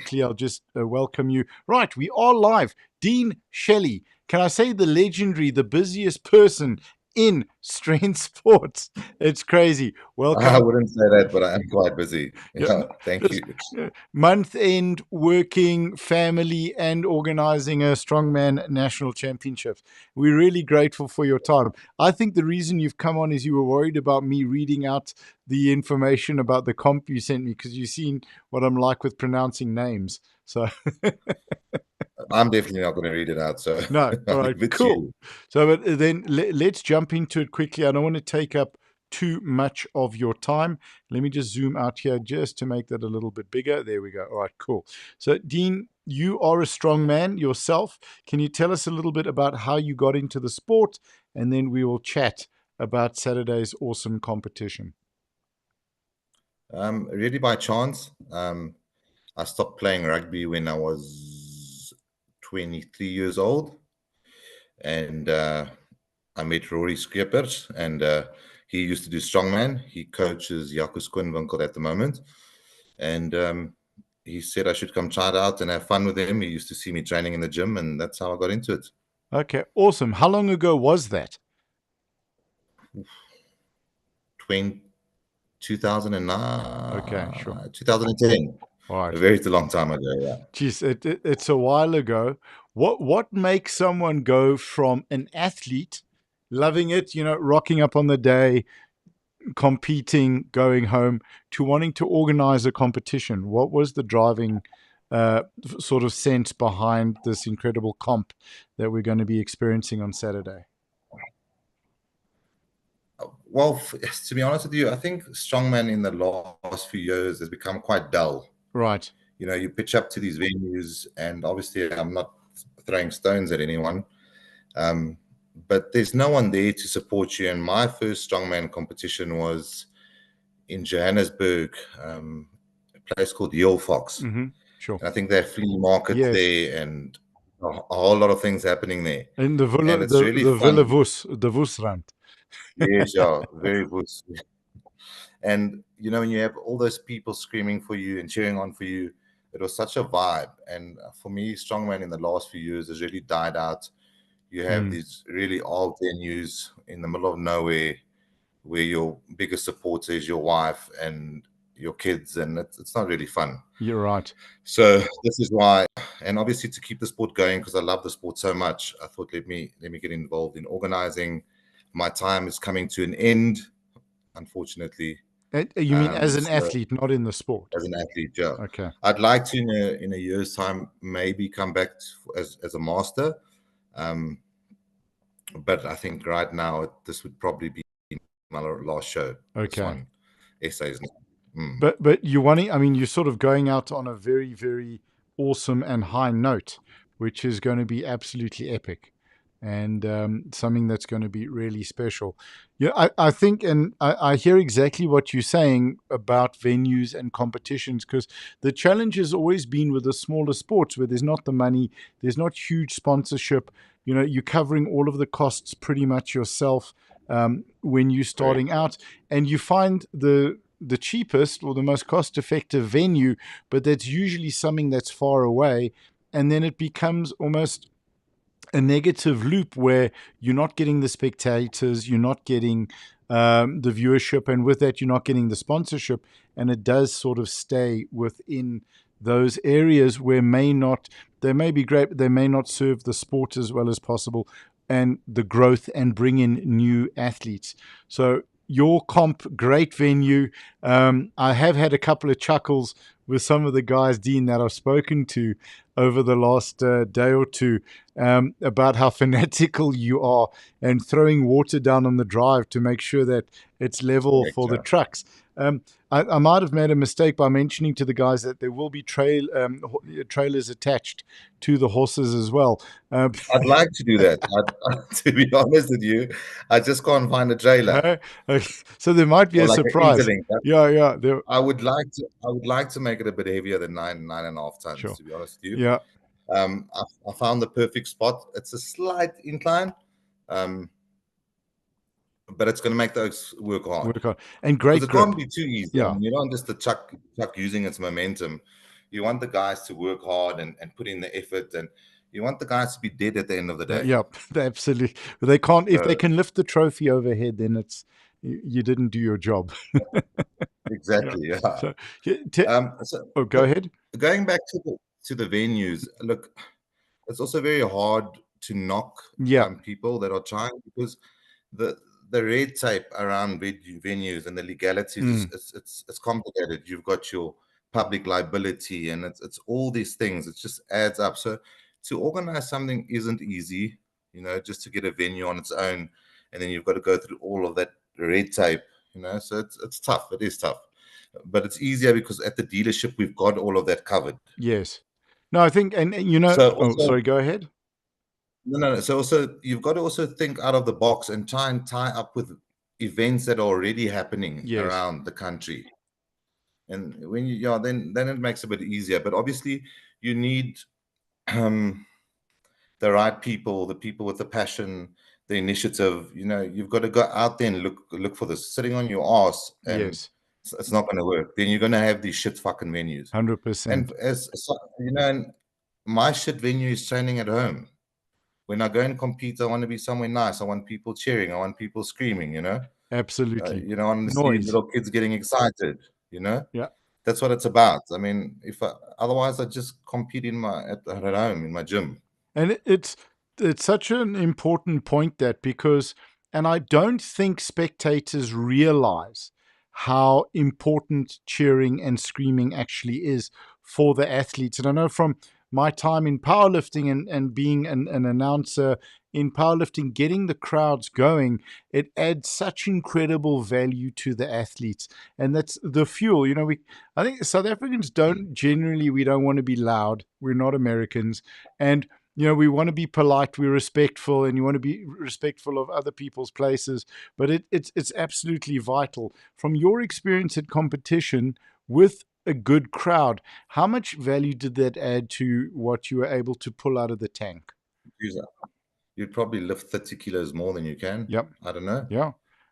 quickly. I'll just welcome you. Right, we are live. Dean Shelley, can I say the legendary, the busiest person in strength sports? It's crazy. I Welcome. wouldn't say that, but I am quite busy. Yeah, Yeah, thank just you. month end working, family, and organizing a strongman national championships. We're really grateful for your time. I think the reason you've come on is you were worried about me reading out the information about the comp you sent me because you've seen what I'm like with pronouncing names. So I'm definitely not going to read it out, so no, I'll all right, leave it to cool. you. So but then let's jump into it quickly. I don't want to take up too much of your time. Let me just zoom out here just to make that a little bit bigger. There we go. All right, cool. So Dean, you are a strong man yourself. Can you tell us a little bit about how you got into the sport? And then we will chat about Saturday's awesome competition. Really by chance, I stopped playing rugby when I was 23 years old, and I met Rory Skeepers, and he used to do strongman. He coaches Jaco Skoonwinkel at the moment, and he said I should come try it out and have fun with him. He used to see me training in the gym, and that's how I got into it. Okay, awesome. How long ago was that? 20, Okay, sure. 2009, 2010. All A right. very long time ago, yeah. Geez, it's a while ago. What makes someone go from an athlete, loving it, rocking up on the day, competing, going home, to wanting to organize a competition? What was the driving sort of sense behind this incredible comp that we're going to be experiencing on Saturday? Well, to be honest with you, I think strongman in the last few years has become quite dull. Right. You know, you pitch up to these venues, and obviously, I'm not throwing stones at anyone, um, but there's no one there to support you. And my first strongman competition was in Johannesburg, a place called Yale Fox. Mm-hmm. Sure. And I think they have flea markets Yes. there and a whole lot of things happening there. In the And Villa, it's the really the Villa fun. Vus, the Vusrand. Yes, yeah, very good. And you know, when you have all those people screaming for you and cheering on for you, it was such a vibe. And for me, strongman in the last few years has really died out. You have Mm, these really old venues in the middle of nowhere where your biggest supporter is your wife and your kids, and it's not really fun. you're right. So this is why, and obviously to keep the sport going, because I love the sport so much, I thought let me get involved in organizing. My time is coming to an end, unfortunately. You mean as an So athlete, not in the sport? as an athlete, yeah, Okay. I'd like to in a year's time maybe come back as a master, um, but I think right now this would probably be my last show. This Okay. one, essays. Mm. But you're wanting, I mean, you're sort of going out on a very, very awesome and high note, which is going to be absolutely epic and something that's going to be really special. Yeah, I think, and I hear exactly what you're saying about venues and competitions, because the challenge has always been with the smaller sports where there's not the money, there's not huge sponsorship. You're covering all of the costs pretty much yourself when you're Very starting true. out, and you find the cheapest or the most cost effective venue, but that's usually something that's far away. And then it becomes almost a negative loop where you're not getting the spectators, you're not getting the viewership, and with that, you're not getting the sponsorship. And it does sort of stay within those areas where they may be great, but they may not serve the sport as well as possible and the growth and bring in new athletes. So your comp, great venue. I have had a couple of chuckles with some of the guys, Dean, that I've spoken to over the last day or two about how fanatical you are and throwing water down on the drive to make sure that it's level Correct, for the yeah. trucks. I might have made a mistake by mentioning to the guys that there will be trailers attached to the horses as well. I'd like to do that. To be honest with you, I just can't find a trailer Okay. So there might be or a like an surprise. interlink. Yeah, yeah. There, I would like to. I would like to make it a bit heavier than 9.5 tons. sure. To be honest with you, Yeah. I found the perfect spot. It's a slight incline, um, but it's going to make those work hard Work on and because great it can't grip. be too easy. I Yeah. mean, you don't just the chuck using its momentum. You want the guys to work hard and put in the effort, and you want the guys to be dead at the end of the day. Yeah, absolutely. They can't, if they So, can lift the trophy overhead, then it's, you didn't do your job. Yeah. exactly, yeah. So, So, oh, go but ahead. going back to the venues, look, it's also very hard to knock Yeah. people that are trying, because the the red tape around venues and the legalities is Mm, it's complicated. You've got your public liability, and it's all these things. It just adds up. So to organize something isn't easy, just to get a venue on its own, and then you've got to go through all of that red tape, So it's tough. It is tough, but it's easier because at the dealership we've got all of that covered. yes. No, I think, and So oh, also, sorry, go ahead. no. So also, you've got to also think out of the box and try and tie up with events that are already happening Yes. around the country. And when you, yeah, then it makes it a bit easier. But obviously, you need um, the right people, the people with the passion, the initiative. You've got to go out there and look for this. Sitting on your ass, and Yes. it's not going to work. Then you're going to have these shit fucking venues. And 100%. and my shit venue is training at home. When I go and compete, I want to be somewhere nice. I want people cheering. I want people screaming. Absolutely. I want to see Noise. little kids getting excited. You know, Yeah. that's what it's about. I mean, otherwise, I just compete at home in my gym. And it's such an important point, that because, and I don't think spectators realize how important cheering and screaming actually is for the athletes. And I know from my time in powerlifting, and being an announcer in powerlifting, getting the crowds going, it adds such incredible value to the athletes. And that's the fuel. I think South Africans don't generally, we don't want to be loud. We're not Americans. And we want to be polite, we're respectful, and you want to be respectful of other people's places. But it's absolutely vital. From your experience at competition with a good crowd, how much value did that add to what you were able to pull out of the tank? You'd probably lift 30 kilos more than you can. Yep. I don't know. Yeah.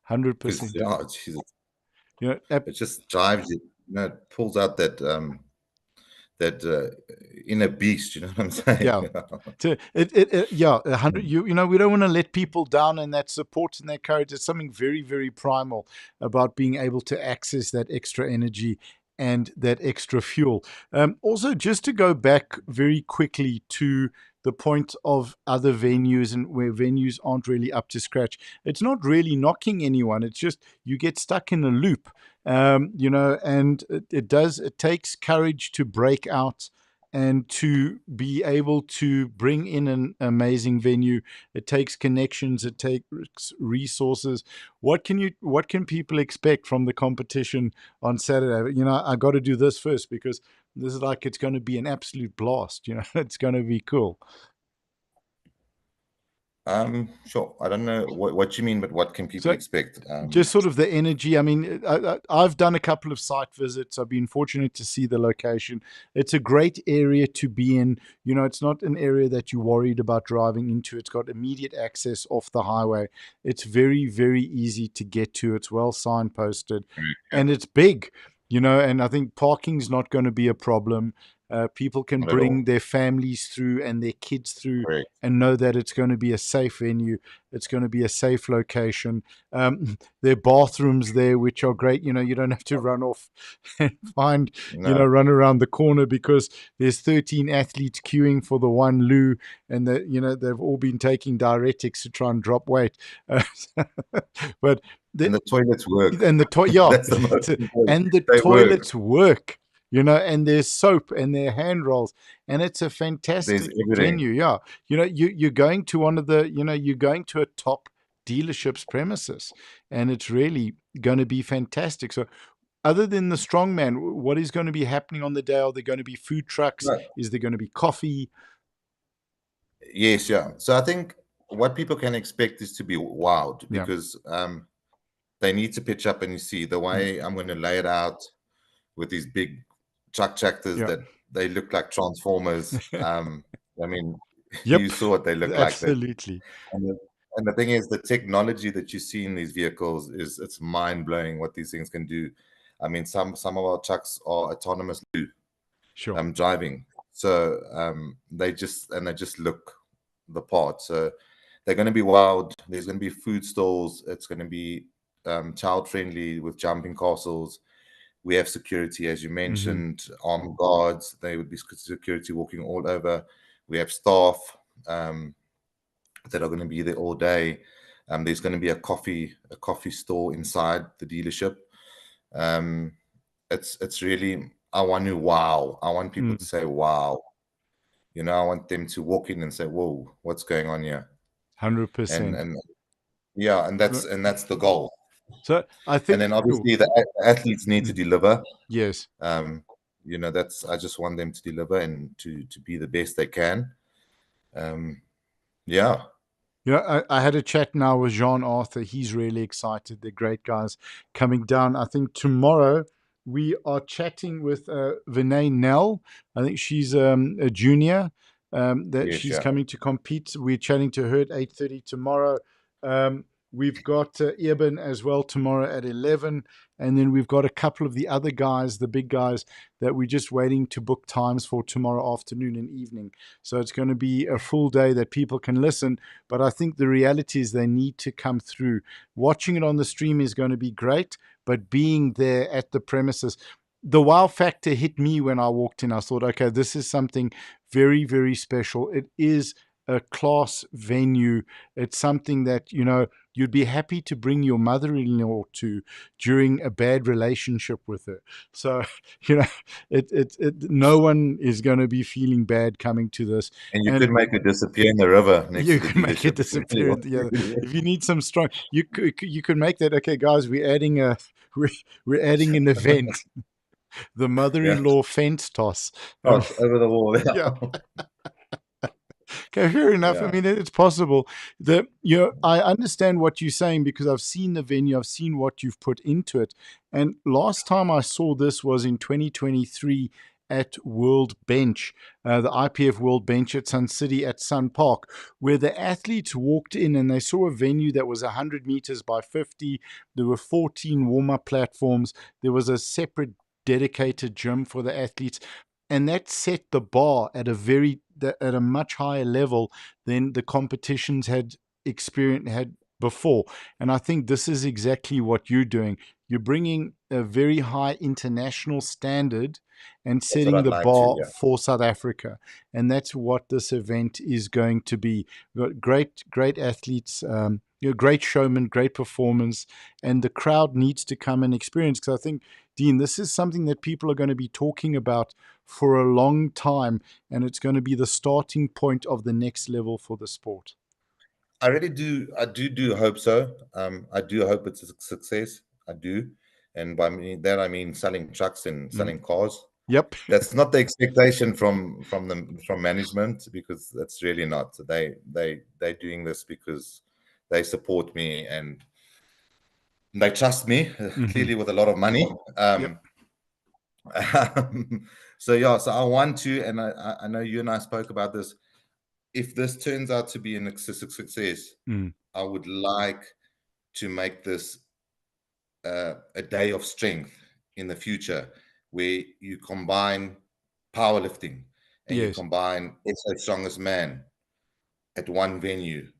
Because 100%. Jesus, You know, it just drives you. It pulls out that inner beast. You know what I'm saying? yeah. Yeah, 100. We don't want to let people down, and that support and that courage. It's something very, very primal about being able to access that extra energy and that extra fuel. Also, just to go back very quickly to the point of other venues, and where venues aren't really up to scratch. It's not really knocking anyone. It's just you get stuck in a loop, and it takes courage to break out and to be able to bring in an amazing venue. It takes connections, it takes resources. What can people expect from the competition on Saturday? I got to do this first, because this is like, it's going to be an absolute blast. It's going to be cool. Sure. I don't know what you mean, but what can people So expect? just sort of the energy. I mean, I've done a couple of site visits. I've been fortunate to see the location. It's a great area to be in. It's not an area that you're worried about driving into. It's got immediate access off the highway. It's very, very easy to get to. It's well signposted, Yeah, and it's big. And I think parking's not going to be a problem. People can not at all. bring their families through and their kids through, Correct. and know that it's going to be a safe venue. It's going to be a safe location. There are bathrooms there, which are great. You don't have to run off and No, run around the corner, because there's 13 athletes queuing for the one loo, and they've all been taking diuretics to try and drop weight. But and the toilets work. yeah, That's the most important. and the They work. toilets work. And there's soap and there are hand rolls, and it's a There's fantastic everything. venue. Yeah, you're going to one of the, you're going to a top dealership's premises, and it's really going to be fantastic. So, other than the Strongman, what is going to be happening on the day? Are there going to be food trucks? No, Is there going to be coffee? yes, yeah. So I think what people can expect is to be wowed, Yeah, because they need to pitch up, and you see the mm, way I'm going to lay it out with these big truck tractors yeah, that they look like transformers. I mean, yep, you saw what they look like. absolutely. And the, and the thing is, the technology that you see in these vehicles it's mind blowing what these things can do. I mean, some of our trucks are autonomous. Sure. driving. So they just look the part. So they're going to be wild. There's going to be food stalls. It's going to be child friendly with jumping castles. We have security, as you Hmm. mentioned, armed guards. They would be security walking all over. We have staff that are going to be there all day. There's going to be a coffee store inside the dealership. Um, it's really, I want to wow. I want people to Mm. say wow. I want them to walk in and say, "Whoa, what's going on here?" And 100%. and yeah, and that's the goal. So I And think, then oh, obviously the athletes need to mm, deliver. yes. Um, that's, I just want them to deliver and to be the best they can. Um, yeah, Yeah, I had a chat now with Jean Arthur. He's really excited. They're great guys coming down. I think tomorrow we are chatting with Vinay Nell. I think she's a junior that yes, she's yeah. coming to compete. We're chatting to her at 8:30 tomorrow. We've got Eben as well tomorrow at 11. And then we've got a couple of the other guys, the big guys, that we're just waiting to book times for tomorrow afternoon and evening. So it's going to be a full day that people can listen. But I think the reality is they need to come through. Watching it on the stream is going to be great, but being there at the premises, the wow factor hit me when I walked in. I thought, okay, this is something very, very special. It is a class venue. It's something that, you'd be happy to bring your mother-in-law to during a bad relationship with her. So, you know, no one is going to be feeling bad coming to this. And you And could make it disappear in the river next you to the can make it dealership if you really disappear. want Yeah, to. if you need some strong, you could make that. Okay, guys, we're adding a we're, we're adding an event, the Yeah, mother-in-law fence toss. cross over the wall. Yeah. Okay, fair enough. I Yeah, mean, it's possible. I understand what you're saying because I've seen the venue, I've seen what you've put into it. And last time I saw this was in 2023 at World Bench, the IPF World Bench at Sun City at Sun Park, where the athletes walked in and they saw a venue that was 100 meters by 50. There were 14 warm-up platforms. There was a separate dedicated gym for the athletes, and that set the bar at a much higher level than the competitions had before. And I think this is exactly what you're doing. You're bringing a very high international standard and that's what setting I'd the like to. bar Yeah. for South Africa. And that's what this event is going to be. We've got great athletes, great showmen, great performance, and the crowd needs to come and experience. Because I think, Dean, this is something that people are going to be talking about for a long time, and it's going to be the starting point of the next level for the sport. I really do. I do hope so. I do hope it's a success. I do, and by that I mean selling trucks and Mm. selling cars. Yep. That's not the expectation from management, because that's really not. They're doing this because they support me and they trust me, Hmm. clearly with a lot of money. Yep. So yeah, so I want to, and I know you and I spoke about this. If this turns out to be a success, Mm. I would like to make this a day of strength in the future, where you combine powerlifting and you Yes. combine SA Strongest Man at one venue. Uh,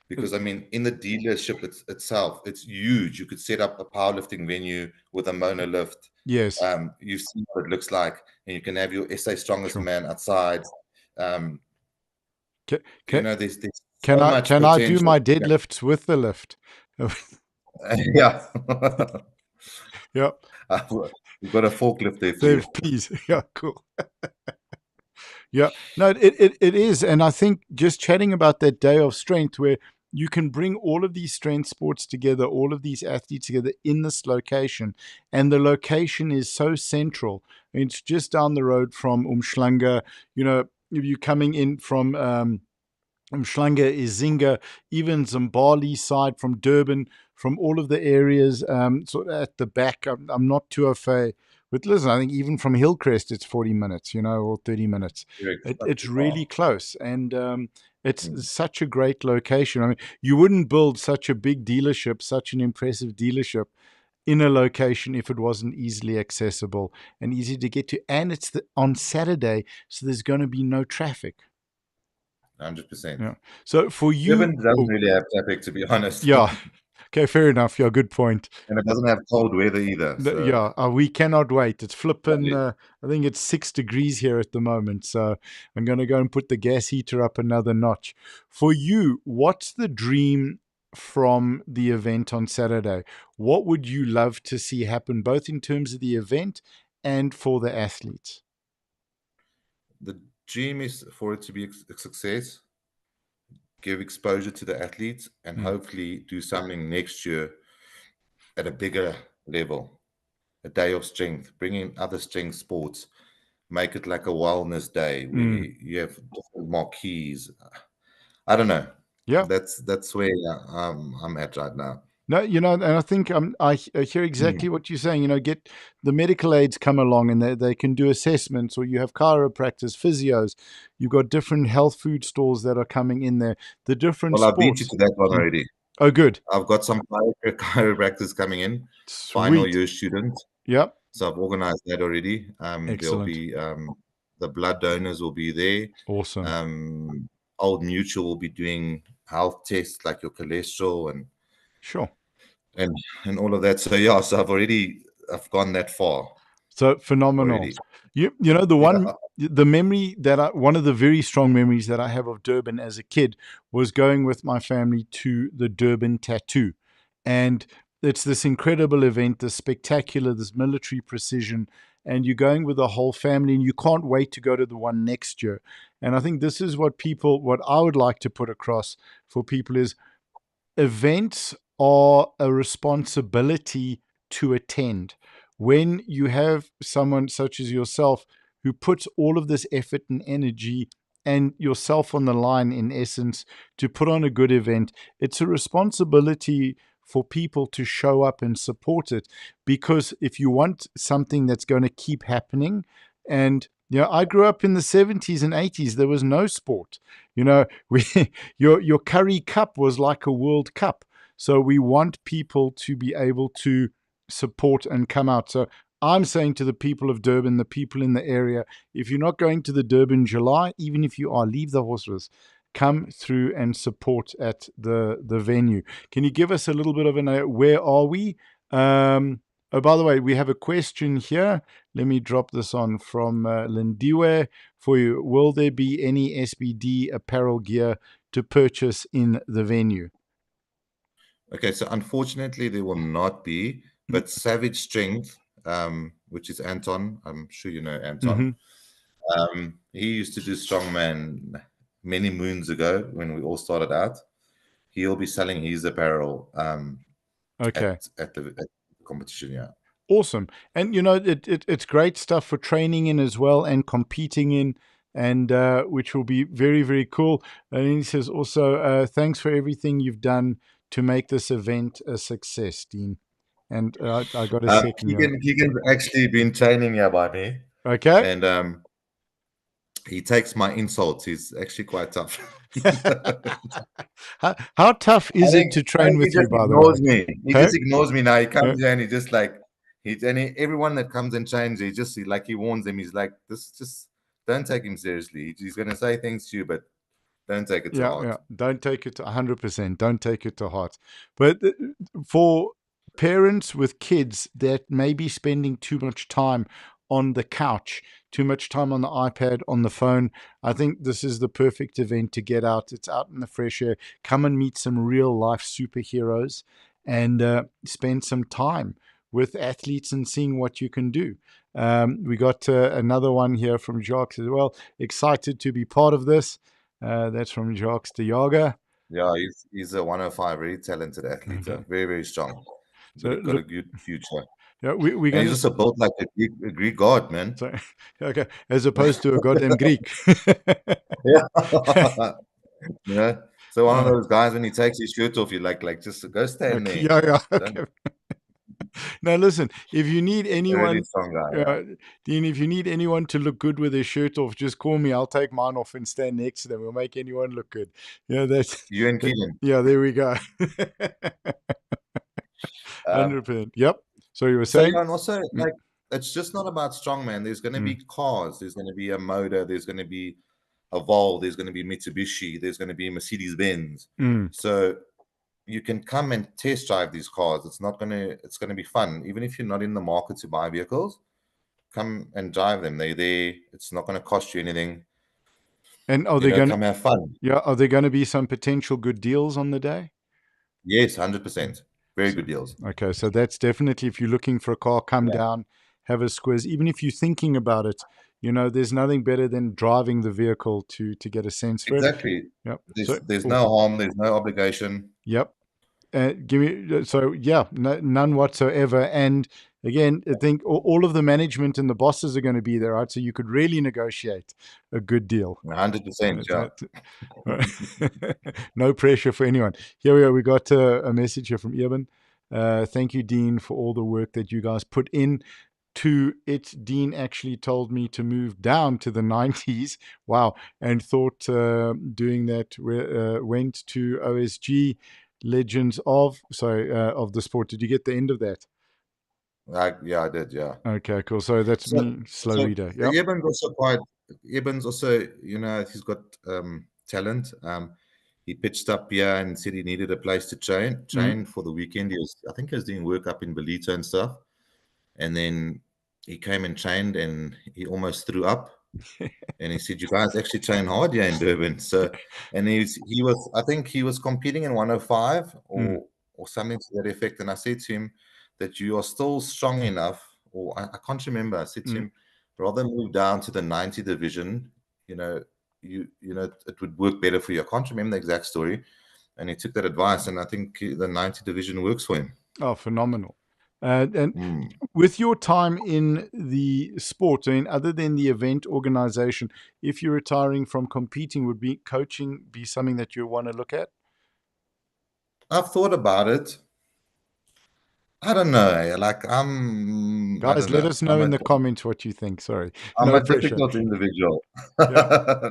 Because I mean, in the dealership itself, it's huge. You could set up a powerlifting venue with a monolift. Yes. You've seen what it looks like, and you can have your SA Strongest Sure. Man outside. Um, Can, can, there's can so I much can I do potential. my Yeah, deadlifts with the lift? yeah. Yep. We've got a forklift there for you. Save, please. Yeah. Cool. Yeah, no, it is. And I think just chatting about that day of strength where you can bring all of these strength sports together, all of these athletes together in this location, and the location is so central. It's just down the road from Umhlanga. If you're coming in from Mhlanga, Izinga, even Zimbali side from Durban, from all of the areas sort of at the back. I'm not too afraid. But listen, I think even from Hillcrest, it's 40 minutes, or 30 minutes. Correct. Not It's too far. really close. And it's Mm. such a great location. I mean, you wouldn't build such a big dealership, such an impressive dealership in a location if it wasn't easily accessible and easy to get to. And it's on Saturday, so there's going to be no traffic. 100%. Yeah. So for you, Durban doesn't really have traffic, to be honest. yeah. Okay, fair enough. Yeah, good point. And it doesn't have cold weather either. So Yeah, we cannot wait. It's flipping. lovely. I think it's 6 degrees here at the moment. So I'm going to go and put the gas heater up another notch. For you, what's the dream from the event on Saturday? What would you love to see happen, both in terms of the event and for the athletes? The dream is for it to be a success, give exposure to the athletes, and Mm. hopefully do something next year at a bigger level. A day of strength, bring in other strength sports, make it like a wellness day where Mm. you have different marquees. I don't know. Yeah. That's where I'm at right now. No, and I think I hear exactly what you're saying. Get the medical aids come along and they can do assessments, or you have chiropractors, physios. You've got different health food stores that are coming in there. The different Well, I beat you sports. to that one Mm. already. Oh, good. I've got some chiropractors coming in, final Sweet. year students. Yep. So I've organized that already. There'll Excellent. be the blood donors will be there. Awesome. Old Mutual will be doing health tests like your cholesterol Sure. and and all of that. So yeah, so I've gone that far So phenomenal. already. Yeah. The memory one of the very strong memories that I have of Durban as a kid was going with my family to the Durban Tattoo. And it's this incredible event, this spectacular, this military precision. And you're going with the whole family and you can't wait to go to the one next year. And I think this is what I would like to put across for people is events are a responsibility to attend. When you have someone such as yourself who puts all of this effort and energy and yourself on the line, in essence, to put on a good event, it's a responsibility for people to show up and support it. Because if you want something that's going to keep happening, and I grew up in the 70s and 80s, there was no sport. We your Curry Cup was like a World Cup. So we want people to be able to support and come out. So I'm saying to the people of Durban, the people in the area, if you're not going to the Durban July, even if you are, leave the horses. Come through and support at the venue. Can you give us a little bit of where are we? Oh, by the way, we have a question here. Let me drop this on from Lindiwe for you. Will there be any SBD apparel gear to purchase in the venue? Okay, so unfortunately there will not be, but Savage Strength, which is Anton, I'm sure you know Anton. Mm-hmm. He used to do Strongman many moons ago when we all started out. He'll be selling his apparel Okay. at the competition. Yeah. Awesome. And it's great stuff for training in as well and competing in, and which will be very, very cool. And he says also, thanks for everything you've done to make this event a success, Dean. And I got a second, yeah. Keegan's actually been training here by me, Okay. and he takes my insults. He's actually quite tough. How tough is it to I train think he with you, just by the way? ignores me. He Huh? just ignores me now. He Huh? comes here and he just like everyone that comes and trains, he warns them. He's like, this just don't take him seriously. He's gonna say things to you, but don't take it to Yeah, heart. yeah. Don't take it to 100%. Don't take it to heart. But for parents with kids that may be spending too much time on the couch, too much time on the iPad, on the phone, I think this is the perfect event to get out. It's out in the fresh air. Come and meet some real life superheroes and spend some time with athletes and seeing what you can do. We got another one here from Jacques as well. Excited to be part of this. That's from Jacques de Jager. Yeah, he's a 105, really talented athlete. Okay. Very, very strong. So Got a look, good future. yeah, we're And going he's to. also built like a Greek god, man. So, okay, as opposed to a goddamn Greek. Yeah. You know? So one of uh, those guys when he takes his shirt off, you like just go stand okay, there. yeah, yeah. Don't Okay. Now listen, if you need a really anyone, strong guy. Yeah. Dean, if you need anyone to look good with their shirt off, just call me. I'll take mine off and stand next to them. We'll make anyone look good. Yeah, You and Keelan. yeah. There we go. Um, 100%. Yep. So you were So saying? yeah, and also Mm, like it's just not about strongman. There's going to be mm, cars. There's going to be a Motor. There's going to be a Vol. There's going to be Mitsubishi. There's going to be Mercedes-Benz. mm. So you can come and test drive these cars. It's going to be fun. Even if you're not in the market to buy vehicles, come and drive them. They're there. It's not going to cost you anything. And are they going to, Come have fun. yeah, are there going to be some potential good deals on the day? Yes, 100%. Very So, good deals. okay, so that's definitely, if you're looking for a car, come Yeah, down, have a squiz. Even if you're thinking about it, there's nothing better than driving the vehicle to get a sense for it. exactly. Yep. So, There's oh, no harm. There's no obligation. yep. Give me so yeah, none whatsoever. And again, I think all of the management and the bosses are going to be there, right? So you could really negotiate a good deal. 100%. Yeah. No pressure for anyone. Here we are. We got a message here from Eben. Thank you, Dean, for all the work that you guys put in to it. Dean actually told me to move down to the 90s. Wow. And thought doing that went to OSG legends of the sport. Did you get the end of that? Yeah, I did. Yeah. Okay, cool. So that's So, me, slow so reader. Yep. Eben's also quite. Eben's also, he's got talent. He pitched up here and said he needed a place to Mm. train for the weekend. I think he was doing work up in Belito and stuff. And then he came and trained, and he almost threw up. And he said, "You guys actually train hard here in Durban." So, and he was, I think he was competing in 105 Mm. or something to that effect. And I said to him that you are still strong enough, or I can't remember. I said to Mm. him, rather move down to the 90 division. You know, it would work better for you. I can't remember the exact story. And he took that advice, and I think the 90 division works for him. Oh, phenomenal. And Mm. with your time in the sport, I mean, other than the event organization, if you're retiring from competing, would be coaching be something that you want to look at? I've thought about it. I don't know. I Guys, don't let know. us know in the comments what you think. Sorry, I'm no a pressure. difficult individual. Yeah.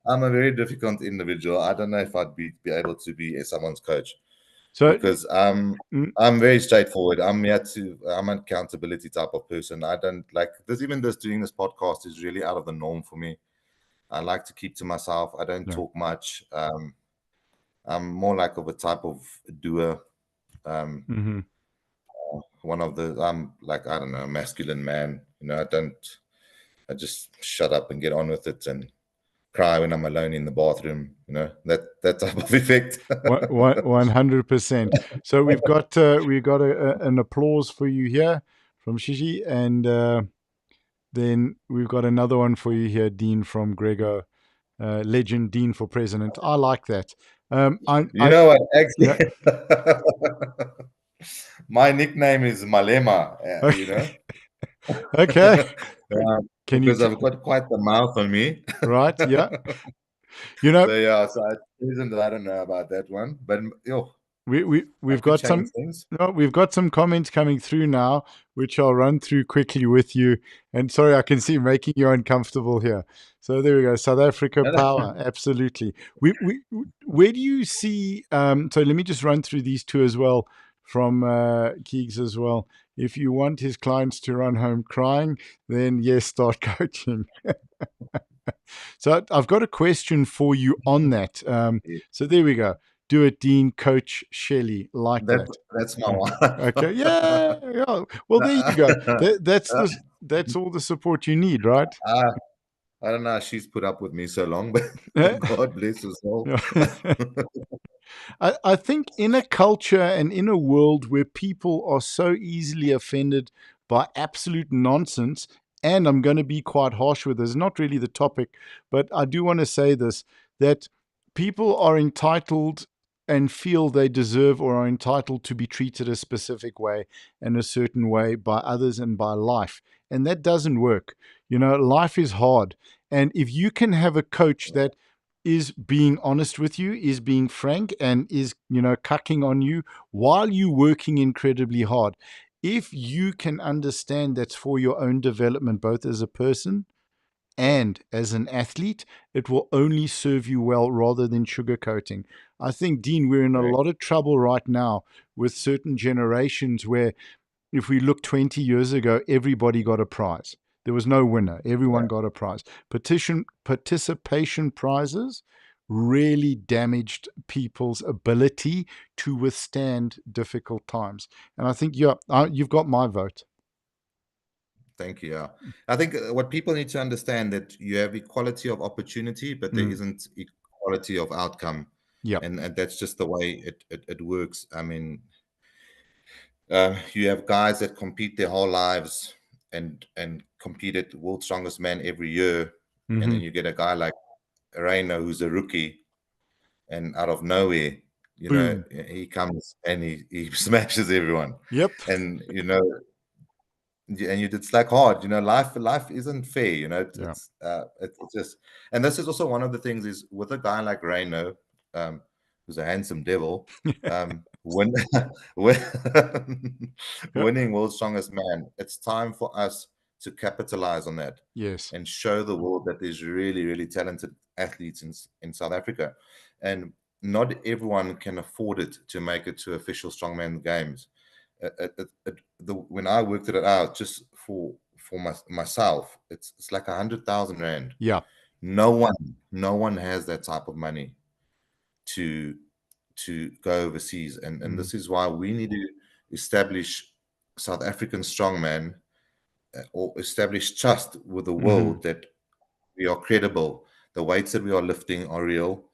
I'm a very difficult individual. I don't know if I'd be able to be someone's coach So, because mm, I'm very straightforward. I'm an accountability type of person. I don't like this. Even this doing this podcast is really out of the norm for me. I like to keep to myself. I don't yeah. talk much. I'm more like of a type of doer. Um, Mm-hmm. one of the I'm like, I don't know, a masculine man. I just shut up and get on with it and cry when I'm alone in the bathroom. That type of effect. 100%. So we've got an applause for you here from Shishi, and then we've got another one for you here, Dean from Grego, legend Dean for president. I like that. You know what? Yeah. Actually, my nickname is Malema. Okay. Okay. Can you Because I've got quite the mouth on me. right? Yeah. You know, So yeah, so I don't know about that one, but I we've could got change some things. no, we've got some comments coming through now, which I'll run through quickly with you. And sorry, I can see making you uncomfortable here. So there we go. South Africa power, absolutely. Where do you see? So let me just run through these two as well from Keegs as well. If you want his clients to run home crying, then yes, start coaching. So I've got a question for you on that. So there we go. Do it, Dean, Coach Shelley, like That that. that's my Yeah. Okay. wife. Yeah. Yeah. Well, there you go. That's all the support you need, right? I, I don't know how she's put up with me so long, but God bless her soul. Yeah. I think in a culture and in a world where people are so easily offended by absolute nonsense, and I'm going to be quite harsh with this, not really the topic, but I do want to say this that people are entitled and feel they deserve or are entitled to be treated a specific way and a certain way by others and by life. And that doesn't work. Life is hard. And if you can have a coach that is being honest with you, is being frank, and is, cucking on you while you're working incredibly hard. If you can understand that's for your own development, both as a person and as an athlete, it will only serve you well rather than sugarcoating. I think, Dean, we're in a Correct. lot of trouble right now with certain generations where if we look 20 years ago, everybody got a prize. There was no winner. Everyone got a prize. Participation prizes really damaged people's ability to withstand difficult times. And I think, yeah, you've got my vote. Thank you. Yeah. I think what people need to understand that you have equality of opportunity, but there Mm. isn't equality of outcome. Yeah. And that's just the way it works. I mean, you have guys that compete their whole lives and compete at the world's strongest man every year. And Mm-hmm. then you get a guy like Reino who's a rookie, and out of nowhere, Boom. he comes and he smashes everyone. Yep. And and it's like hard, life isn't fair, Yeah. it's just, and this is also one of the things is with a guy like Reino, um who's a handsome devil, when, when Yep. winning world's strongest man, it's time for us to capitalize on that Yes. and show the world that there's really really talented athletes in South Africa, and not everyone can afford it to make it to official strongman games. When I worked it out just for myself, it's like 100,000 rand. Yeah. No one has that type of money to go overseas, and Mm. this is why we need to establish South African strongman, or establish trust with the Mm-hmm. world that we are credible. The weights that we are lifting are real.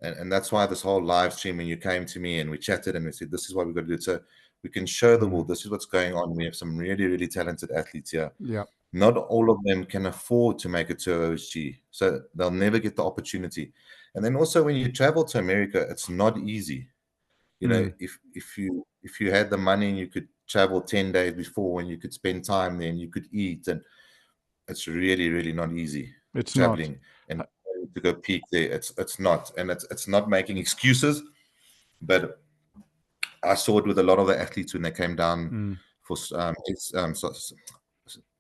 And that's why this whole live stream, when you came to me and we chatted and we said, this is what we've got to do. So we can show the Mm. world this is what's going on. We have some really, really talented athletes here. Yeah. Not all of them can afford to make it to OSG. So they'll never get the opportunity. And then also when you travel to America, it's not easy. Mm. If you had the money and you could travel 10 days before and you could spend time there and you could eat, and it's really, really not easy It's not. traveling and to go peak there. It's not, and it's not making excuses. But I saw it with a lot of the athletes when they came down Mm. for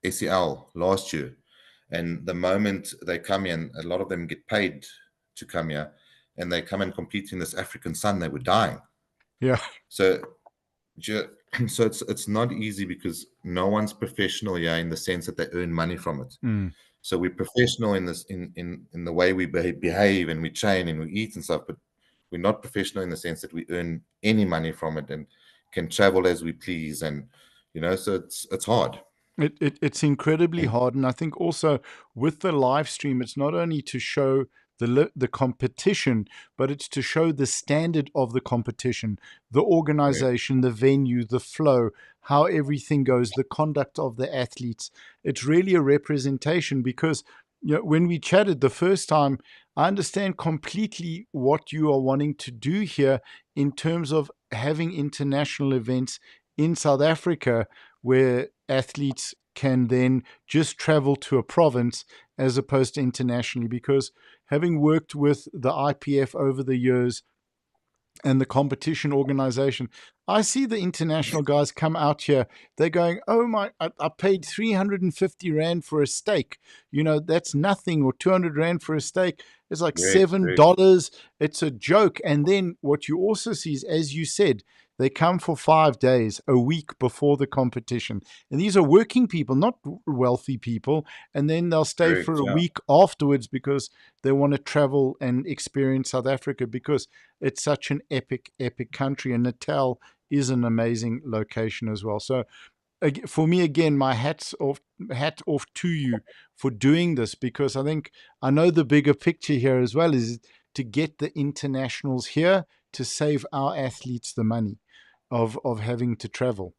SEL last year, and the moment they come in, a lot of them get paid to come here, and they come and compete in this African sun. They were dying. Yeah. So so it's not easy because no one's professional here in the sense that they earn money from it. Mm. So we're professional in this in the way we behave and we train and we eat and stuff, but we're not professional in the sense that we earn any money from it and can travel as we please, and so it's hard. It's incredibly And hard, and I think also with the live stream, it's not only to show the competition, but it's to show the standard of the competition, the yeah, organization, the venue, the flow, how everything goes, the conduct of the athletes. It's really a representation because when we chatted the first time, I understand completely what you are wanting to do here in terms of having international events in South Africa where athletes can then just travel to a province as opposed to internationally. Because having worked with the IPF over the years and the competition organization, I see the international guys come out here. They're going, oh my, I paid 350 Rand for a steak. That's nothing, or 200 Rand for a steak. It's like great, great, $7. It's a joke. And then what you also see is, as you said, they come for 5 days, a week before the competition. And these are working people, not wealthy people. And then they'll stay great. for a Yeah, week afterwards because they want to travel and experience South Africa because it's such an epic, epic country. And Natal is an amazing location as well. So for me, again, my hat off to you for doing this, because I know the bigger picture here as well is to get the internationals here to save our athletes the money of having to travel.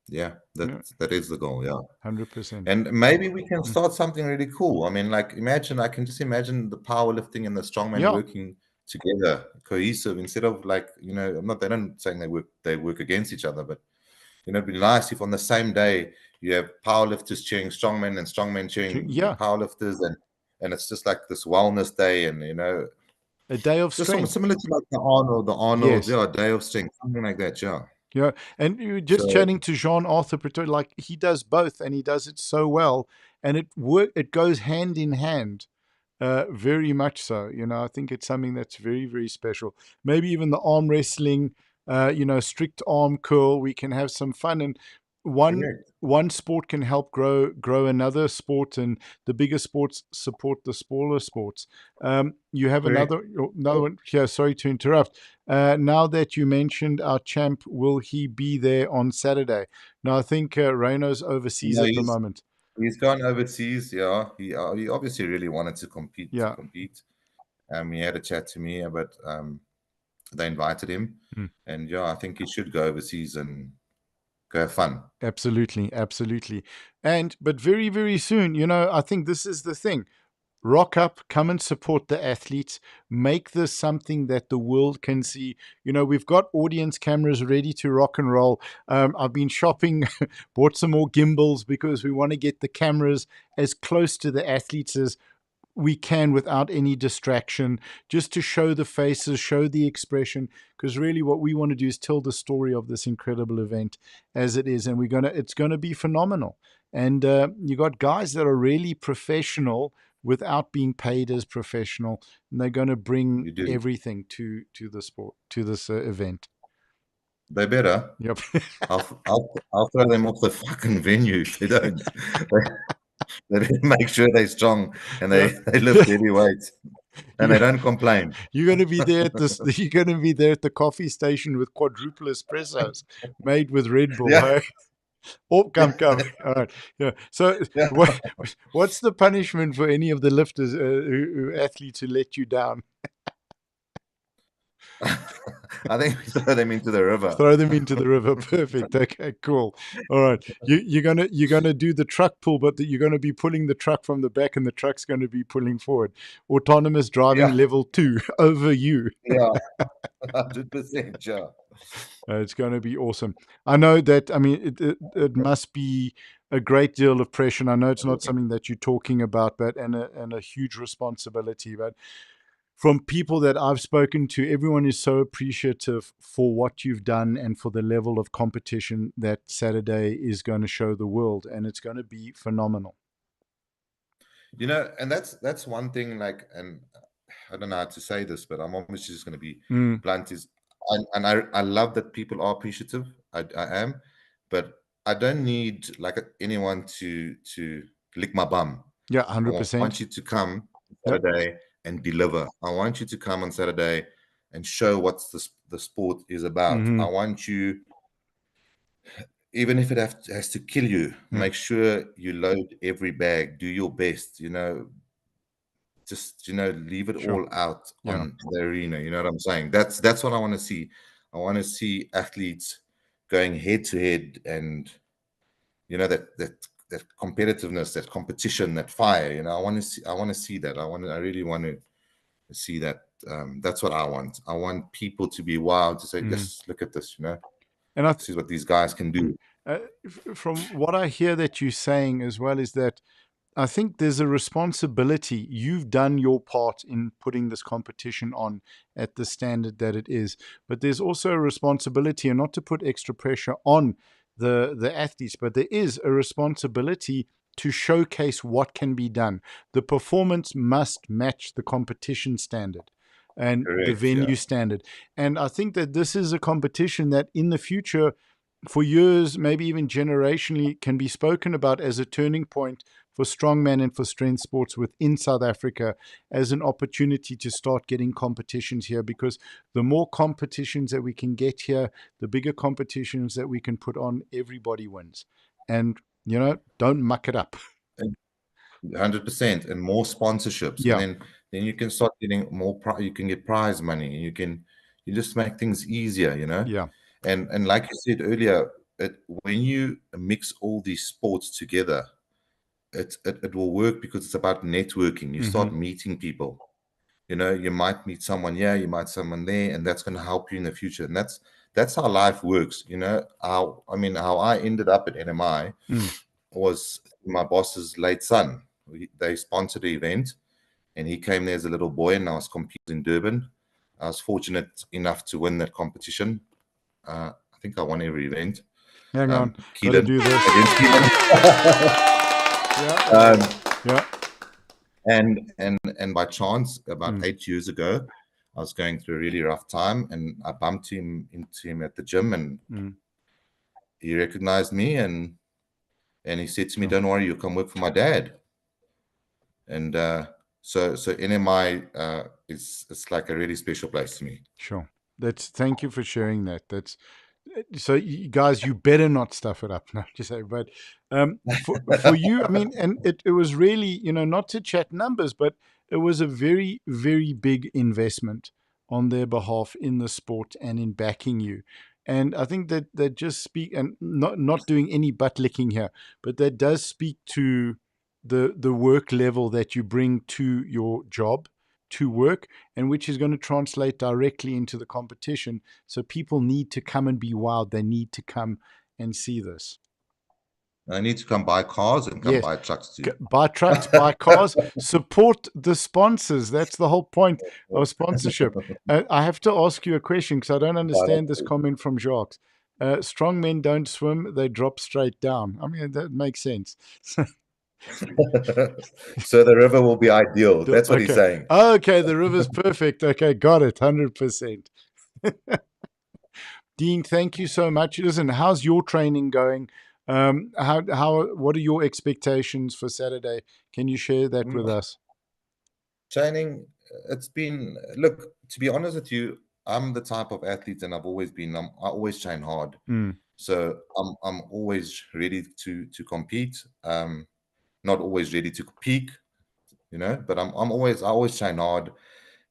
yeah. That Yeah, that is the goal. Yeah. 100%. And maybe we can Mm. start something really cool. I mean, like, I can just imagine the powerlifting and the strongman Yeah, working together, cohesive, instead of like, I'm not, they don't saying they work against each other, but it'd be nice if on the same day you have powerlifters cheering strongmen and strongmen cheering the yeah, powerlifters, and it's just like this wellness day, and a day of just something strength. similar to like the Arnold, Yes. yeah, day of strength, something like that, yeah. Yeah, and you were just So chatting to Jean Arthur Preto, like he does both, and he does it so well, and it goes hand in hand, very much so. I think it's something that's very, very special. Maybe even the arm wrestling. strict arm curl. We can have some fun, and one Correct. one sport can help grow another sport, and the bigger sports support the smaller sports. You have Correct. another one here. Sorry to interrupt. Now that you mentioned our champ, will he be there on Saturday? No, I think Reno's overseas No, at the moment. he's gone overseas. Yeah, he obviously really wanted to compete. Yeah. He had a chat to me, but they invited him, Mm. and yeah, I think he should go overseas and go have fun. Absolutely, absolutely. But very, very soon, I think this is the thing. Rock up, come and support the athletes, make this something that the world can see. We've got audience cameras ready to rock and roll. I've been shopping, bought some more gimbals because we want to get the cameras as close to the athletes as we can without any distraction, just to show the faces, show the expression, because really what we want to do is tell the story of this incredible event as it is, and it's gonna be phenomenal. And you got guys that are really professional without being paid as professional, and they're going to bring You do. everything to the sport, to this event. They better. Yep. I'll throw them off the fucking venue if they don't. They better make sure they're strong and Yeah. they lift heavy weights and you, they don't complain. you're going to be there at this. You're going to be there at the coffee station with quadruple espressos made with Red Bull. Yeah, Hey? Oh, come. All right. Yeah. So, yeah. what's the punishment for any of the lifters, athletes who let you down? I think we throw them into the river. Throw them into the river. Perfect. Okay, cool. All right. You're gonna do the truck pull, but you're gonna be pulling the truck from the back, and the truck's gonna be pulling forward. Autonomous driving Yeah, level 2 over you. yeah, 100%. Yeah. It's going to be awesome. I know that. I mean, it must be a great deal of pressure. And I know it's not something that you're talking about, but and a huge responsibility. But from people that I've spoken to, everyone is so appreciative for what you've done and for the level of competition that Saturday is going to show the world, and it's going to be phenomenal. And that's one thing. Like, and I don't know how to say this, but I'm obviously just going to be Mm, blunt. I love that people are appreciative. I am, but I don't need like anyone to lick my bum. yeah, I 100%. want you to come Yep. Saturday and deliver. I want you to come on Saturday and show what the sport is about. Mm-hmm. I want you, even if it has to kill you, Yeah, make sure you load every bag, do your best, just leave it sure. all out Yeah. on the arena. You know what I'm saying? That's what I want to see. I want to see athletes going head to head, and that competitiveness, that competition, that fire. I want to see that. I really want to see that. That's what I want. I want people to be wild, to say, Mm. yes, look at this. And This is what these guys can do. from what I hear that you're saying as well is that I think there's a responsibility. You've done your part in putting this competition on at the standard that it is, but there's also a responsibility, and not to put extra pressure on the athletes, but there is a responsibility to showcase what can be done. The performance must match the competition standard and the Correct. Yeah. venue standard. And I think that this is a competition that in the future, for years, maybe even generationally, can be spoken about as a turning point for strongman and for strength sports within South Africa, as an opportunity to start getting competitions here, because the more competitions that we can get here, the bigger competitions that we can put on, everybody wins. And, don't muck it up. 100%, and more sponsorships, and Yeah, then you can start getting more. You can get prize money, and you just make things easier, yeah. And like you said earlier, when you mix all these sports together, it will work, because it's about networking. You Hmm. start meeting people. You might meet someone here, you might someone there, and that's going to help you in the future. And that's how life works. How I ended up at NMI Mm. was my boss's late son. They sponsored the event, and he came there as a little boy, and I was competing in Durban. I was fortunate enough to win that competition. I think I won every event. Hang on. Got to Keelan do this. against Keelan. Yeah. um, Yeah. and by chance, about Mm. 8 years ago, I was going through a really rough time, and I bumped into him at the gym, and he recognized me, and he said to me, "Don't worry, you'll come work for my dad." And so NMI is it's like a really special place to me. Sure. Thank you for sharing that. So you guys, you better not stuff it up. No, just say, but for you, I mean, and it was really, not to chat numbers, but it was a very, very big investment on their behalf in the sport and in backing you. And I think that just speak, and not doing any butt licking here, but that does speak to the work level that you bring to your job, to work, and which is going to translate directly into the competition. So people need to come and be wowed. They need to come and see this. I need to come buy cars and come Yes. buy trucks too. Buy trucks, buy cars, support the sponsors. That's the whole point of sponsorship. I have to ask you a question because I don't understand this comment from Jacques. Strong men don't swim, they drop straight down. I mean, that makes sense. So the river will be ideal. That's what he's Okay. saying. Okay, the river's perfect. Okay, got it, 100%. Dean, thank you so much. Listen, how's your training going? What are your expectations for Saturday? Can you share that with us? Training, it's been, look, to be honest with you, I'm the type of athlete, and I've always been, I always train hard. So I'm always ready to compete. Not always ready to peak, but I always train hard.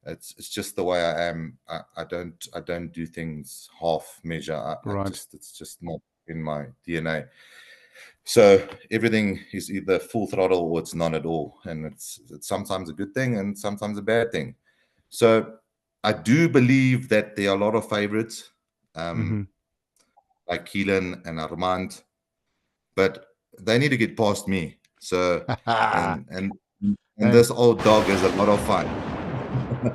It's just the way I am. I don't do things half measure. Right. It's just not in my DNA. So everything is either full throttle or it's none at all, and it's sometimes a good thing and sometimes a bad thing. So I do believe that there are a lot of favorites, like Keelan and Armand, but they need to get past me. So and this old dog is a lot of fun.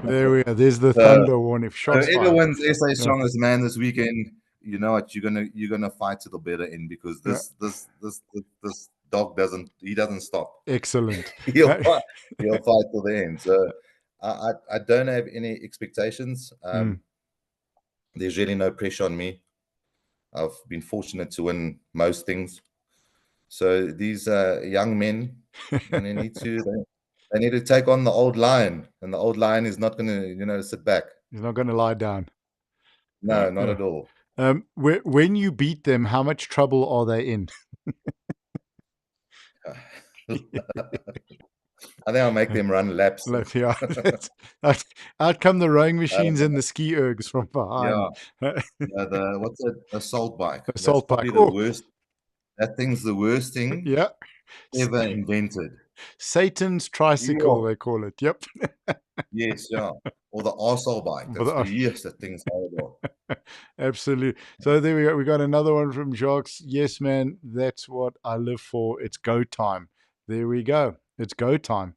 There we are. There's the thunder warning. Shots fired. Whoever wins SA Strongest Man this weekend, you know what? You're gonna fight to the bitter end, because this dog doesn't stop. Excellent. he'll fight till the end. So I don't have any expectations. There's really no pressure on me. I've been fortunate to win most things. So these young men, they need to take on the old lion, and the old lion is not going to sit back. He's not going to lie down. No, not at all. When you beat them, how much trouble are they in? I think I'll make them run laps. Yeah, out come the rowing machines and the ski ergs from behind. Yeah, what's it? Assault bike. Assault That's bike. probably the worst. That thing's the worst thing. Yeah. Ever invented. Satan's tricycle, they call it. Yep. Yes, yeah. Or the arsehole bike. Yes, that thing's horrible. Absolutely. So there we go. We got another one from Jacques. Yes, man, that's what I live for. It's go time. There we go. It's go time.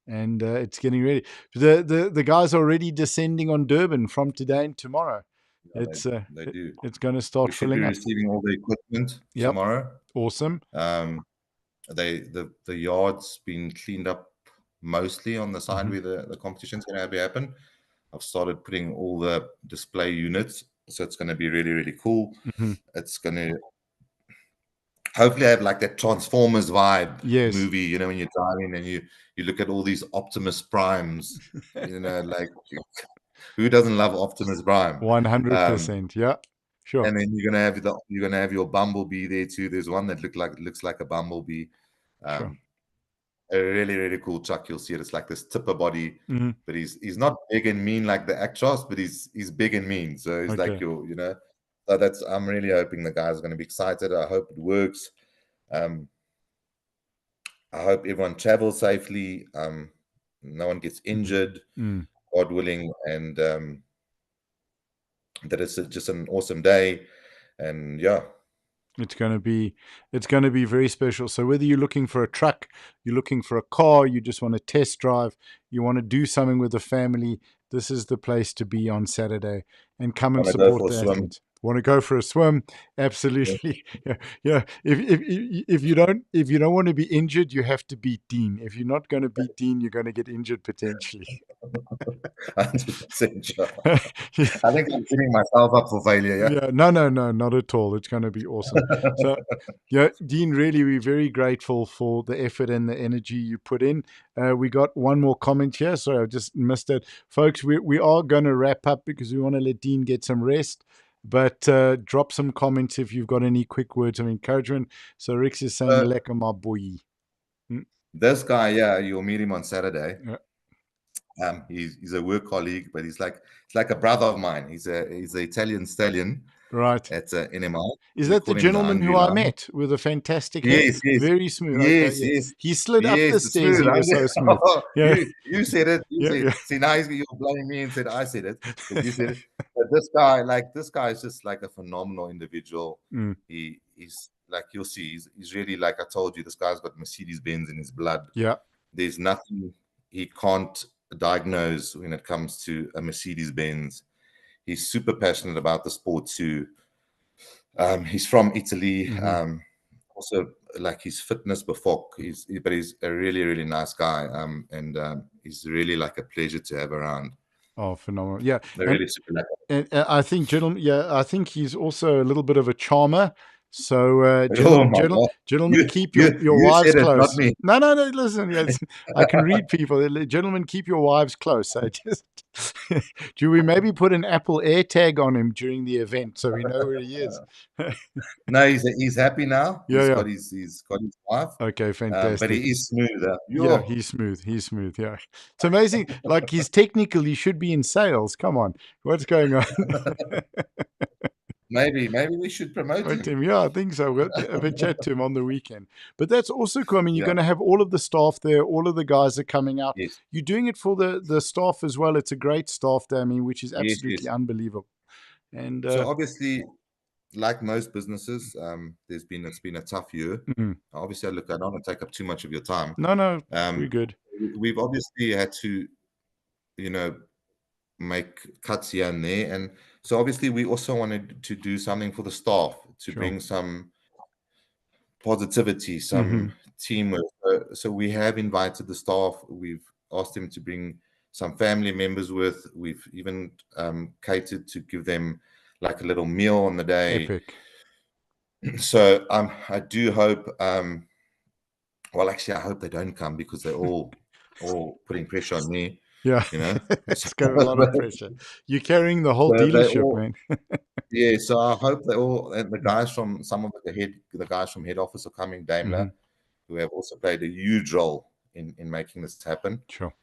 And it's getting ready. The guys are already descending on Durban from today and tomorrow. Yeah, they do. It's going to start filling up. We should be receiving all the equipment tomorrow. Awesome. The yard's been cleaned up mostly on the side where the competition's going to happen. I've started putting all the display units, so it's going to be really, really cool. It's going to hopefully have like that Transformers vibe movie, when you're driving and you look at all these Optimus Primes, like who doesn't love Optimus Prime? 100%. Yeah. Sure. And then you're gonna have your Bumblebee there too. There's one that looks like a Bumblebee. Sure. A really, really cool truck. You'll see it. It's like this tipper body, but he's not big and mean like the Actros, but he's big and mean. So he's like So I'm really hoping the guys are going to be excited. I hope it works. I hope everyone travels safely. No one gets injured, God willing, and that it's just an awesome day. And yeah. It's going to be very special. So whether you're looking for a truck, you're looking for a car, you just want to test drive, you want to do something with the family, this is the place to be on Saturday, and come and support the athletes. Want to go for a swim? Absolutely. Yeah. If you don't want to be injured, you have to beat Dean. If you're not going to beat Dean, you're going to get injured potentially. 100% sure. I think I'm setting myself up for failure. Yeah. Yeah, no, not at all. It's going to be awesome. So, yeah, Dean, really, we're very grateful for the effort and the energy you put in. We got one more comment here. Sorry, I just missed it. Folks, we are going to wrap up because we want to let Dean get some rest. But drop some comments if you've got any quick words of encouragement. So, Rix is saying, lekker my boy. This guy, yeah, you'll meet him on Saturday. Yeah. He's a work colleague, but he's like a brother of mine. He's an Italian stallion Right. at NMI. Is We that the call him the gentleman Hungry who I Lion. met with a fantastic hair? Yes, yes, Very smooth. Okay, yes, yeah. yes, He slid up the yes. stairs. Smooth. He was so smooth. Yeah. You said it. You Yeah, said. yeah. See, now you're blaming me and said I said it, but you said it. But this guy is just like a phenomenal individual. Mm. He's like, you'll see. He's really, like I told you, this guy's got Mercedes-Benz in his blood. Yeah. There's nothing he can't diagnose when it comes to a Mercedes-Benz. He's super passionate about the sport too. He's from Italy. Mm-hmm. Also, like his fitness before, but he's a really, really nice guy. And he's really like a pleasure to have around. Oh, phenomenal. Yeah. They're really super lucky. And I think, I think he's also a little bit of a charmer. So, gentlemen, keep your wives said it, close. not me. No, listen. Yes, I can read people. Gentlemen, keep your wives close. I just, do we maybe put an Apple AirTag on him during the event so we know where he is? No, he's happy now. Yeah, Got his wife. Okay, fantastic. But he is smooth. Yeah, he's smooth. Yeah, it's amazing. Like he should be in sales. Come on, what's going on? Maybe we should promote him. Yeah, I think so. We'll have a chat to him on the weekend. But that's also cool. I mean, you're going to have all of the staff there. All of the guys are coming out. Yes. You're doing it for the staff as well. It's a great staff there. I mean, which is absolutely unbelievable. And so obviously, like most businesses, it's been a tough year. Mm-hmm. Obviously, I don't want to take up too much of your time. No, we're good. We've obviously had to, make cuts here and there, and so obviously we also wanted to do something for the staff to bring some positivity, some teamwork. So we have invited the staff. We've asked them to bring some family members with. We've even catered to give them like a little meal on the day. Epic. So I do hope. Well, actually, I hope they don't come because they're all putting pressure on me. Yeah, it's got a lot of pressure. You're carrying the whole dealership, man. Yeah, so I hope they all, and the guys from the guys from head office are coming, Daimler, who have also played a huge role in making this happen. Sure.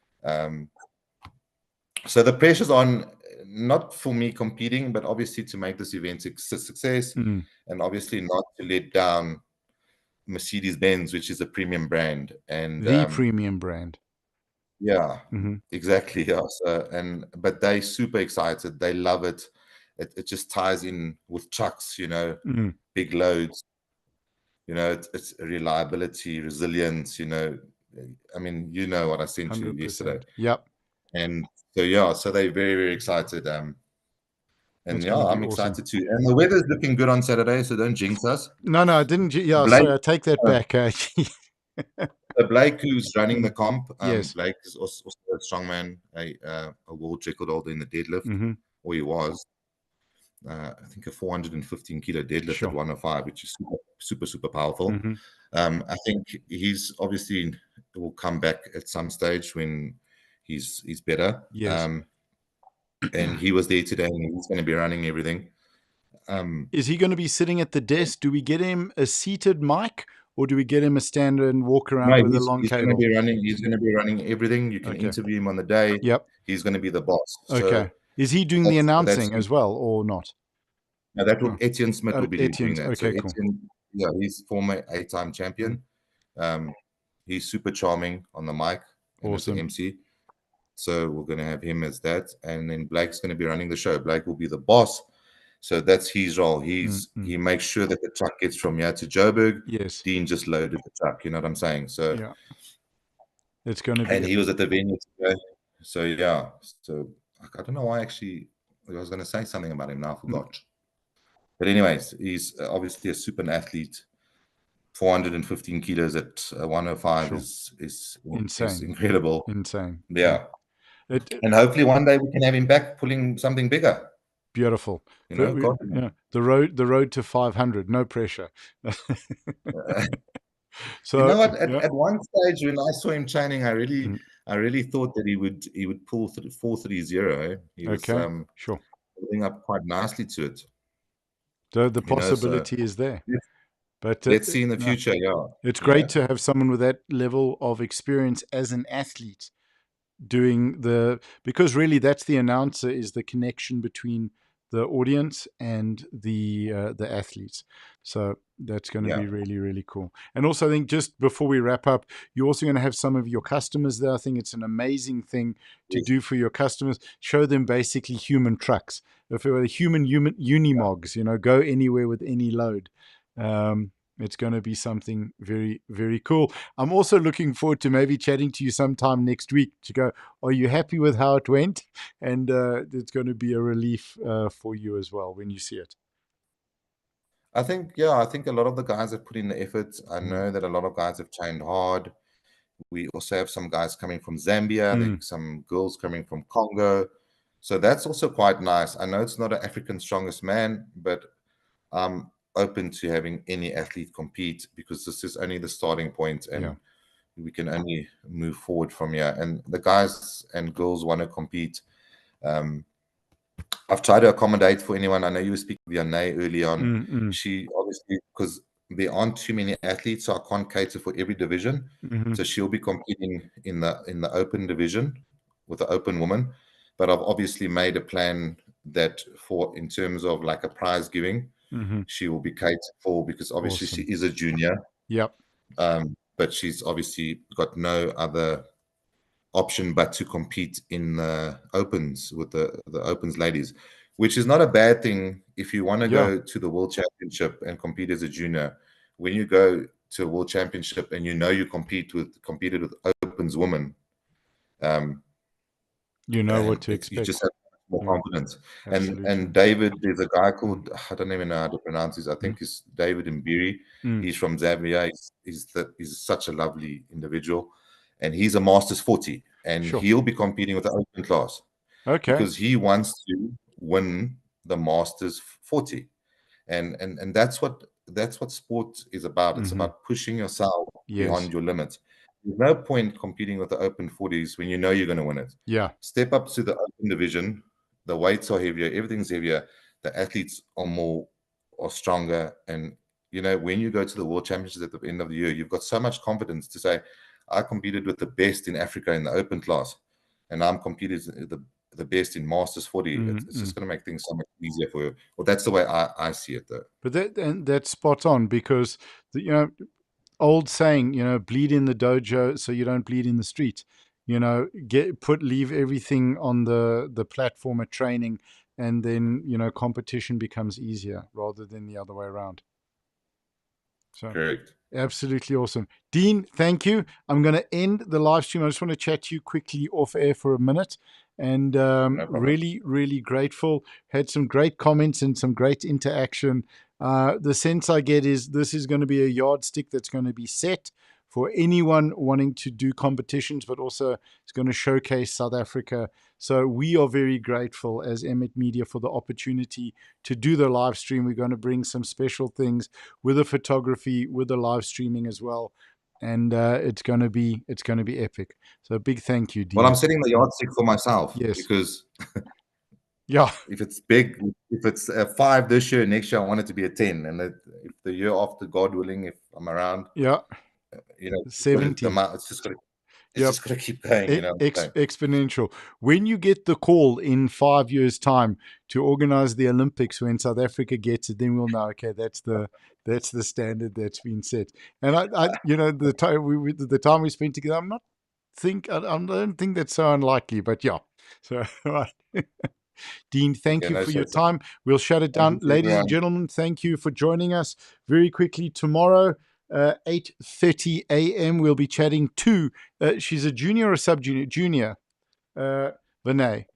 So the pressure's on, not for me competing, but obviously to make this event a success, and obviously not to let down Mercedes-Benz, which is a premium brand, and the premium brand. Yeah, exactly. Yeah. So, but they super excited. They love it. It just ties in with trucks, big loads. It's reliability, resilience. I mean, what I sent 100%. You yesterday. Yep. And so they're very, very excited. And I'm excited too. And the weather's looking good on Saturday, so don't jinx us. No, I didn't. Yeah, Blake, sorry, I take that back. Blake, who's running the comp, yes. Blake is also a strongman, a world record holder in the deadlift, or he was. I think a 415 kilo deadlift at 105, which is super, super powerful. I think he's obviously will come back at some stage when he's better. Yes. And he was there today, and he's going to be running everything. Is he going to be sitting at the desk? Do we get him a seated mic? Or do we get him a stand and walk around with a long cable? He's going to be running everything. You can interview him on the day. Yep. He's going to be the boss. Okay. Is he doing the announcing as well or not? No, Etienne Smith will be doing that. Okay, cool. He's former 8-time champion. He's super charming on the mic and as an MC. So we're going to have him as that. And then Blake's going to be running the show. Blake will be the boss. So that's his role. He makes sure that the truck gets from here to Joburg. Yes. Dean just loaded the truck. You know what I'm saying? So yeah, it's going to be. And he was at the venue today. So yeah. So I don't know why actually I was going to say something about him now. I forgot. But anyways, he's obviously a super athlete. 415 kilos at 105 is insane. Is incredible. Insane. Yeah. And hopefully one day we can have him back pulling something bigger. Beautiful. You know, God. The road to 500, no pressure. You know So what? yeah. At one stage when I saw him training, Mm. I really thought that he would pull 430. He was Okay, sure. building up quite nicely to it. The You know, so possibility is there, but let's see in the no, future. Yeah, it's you great know, to have someone with that level of experience as an athlete doing because really that's the announcer, is the connection between the audience and the athletes. So that's going to yeah. be really, really cool. And also, I think just before we wrap up, you're also going to have some of your customers there. I think it's an amazing thing to Yes, do for your customers. Show them basically human trucks. If it were human yeah. unimogs, go anywhere with any load. It's going to be something very, very cool. I'm also looking forward to maybe chatting to you sometime next week to go, are you happy with how it went? And it's going to be a relief for you as well when you see it. I think a lot of the guys have put in the effort. I Mm. know that a lot of guys have trained hard. We also have some guys coming from Zambia, Mm. some girls coming from Congo. So that's also quite nice. I know it's not an African strongest man, but I'm open to having any athlete compete because this is only the starting point Yeah. and we can only move forward from here. And the guys and girls want to compete. Um, I've tried to accommodate for anyone. I know you were speaking with Yane early on. Mm. Mm. She obviously, because there aren't too many athletes, so I can't cater for every division. Mm-hmm. So she'll be competing in the open division with the open woman. But I've obviously made a plan that for in terms of like a prize giving, Mm-hmm. she will be catered for because obviously she Awesome. is a junior. Yep. But she's obviously got no other option but to compete in the opens with the opens ladies, which is not a bad thing if you want to Yeah. go to the world championship and compete as a junior. When you go to a world championship and you know you competed with opens women, um, You know what and to you just expect. have more Yeah. confidence. And Absolutely. David, there's a guy Mm. called, I don't even know how to pronounce his. I Mm. think it's David Mbiri. Mm. He's from Zambia. He's such a lovely individual, and he's a Masters 40, and Sure. he'll be competing with the open class Okay. because he wants to win the Masters 40, and that's what sport is about. It's Mm-hmm. about pushing yourself Yes. beyond your limits. There's no point competing with the open 40s when you know you're going to win it. Yeah. Step up to the open division. The weights are heavier. Everything's heavier. The athletes are stronger. And when you go to the world championships at the end of the year, you've got so much confidence to say, I competed with the best in Africa in the open class, and I'm competed the best in Masters 40. It's Mm-hmm. just going to make things so much easier for you. Well, that's the way I see it, though. But that's spot on, because old saying, bleed in the dojo so you don't bleed in the street. Leave everything on the platform at training, and then competition becomes easier rather than the other way around. So Correct. absolutely awesome. Dean, thank you. I'm going to end the live stream. I just want to chat to you quickly off air for a minute. And No problem. really, really grateful. Had some great comments and some great interaction. The sense I get is this is going to be a yardstick that's going to be set for anyone wanting to do competitions, but also it's going to showcase South Africa. So we are very grateful as Emet Media for the opportunity to do the live stream. We're going to bring some special things with the photography, with the live streaming as well, and it's going to be epic. So a big thank you, Well, I'm Dean. setting the yardstick for myself Yes, because yeah, if it's big, if it's a 5 this year, next year I want it to be a 10, and if the year after, God willing, if I'm around, yeah, the 70. amount it's Yep. just gonna keep going. So, Exponential. When you get the call in 5 years' time to organize the Olympics, when South Africa gets it, then we'll know. Okay, that's the standard that's been set. And the time the time we spent together, I don't think that's so unlikely. But yeah, so right. Dean, thank okay, you no for your stress. time. We'll shut it Thank down. you to Ladies and everyone. gentlemen, thank you for joining us. Very quickly, tomorrow, 8:30 a.m., we'll be chatting to, she's a junior or sub-junior? Junior. Vinay.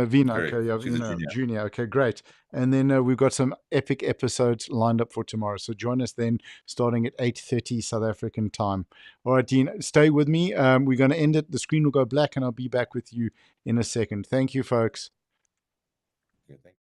Vina, Correct. okay, yeah, She's a Vina junior. Junior, okay, great. And then we've got some epic episodes lined up for tomorrow. So join us then, starting at 8:30 South African time. All right, Dean, stay with me. We're going to end it. The screen will go black, and I'll be back with you in a second. Thank you, folks. Okay, thank you.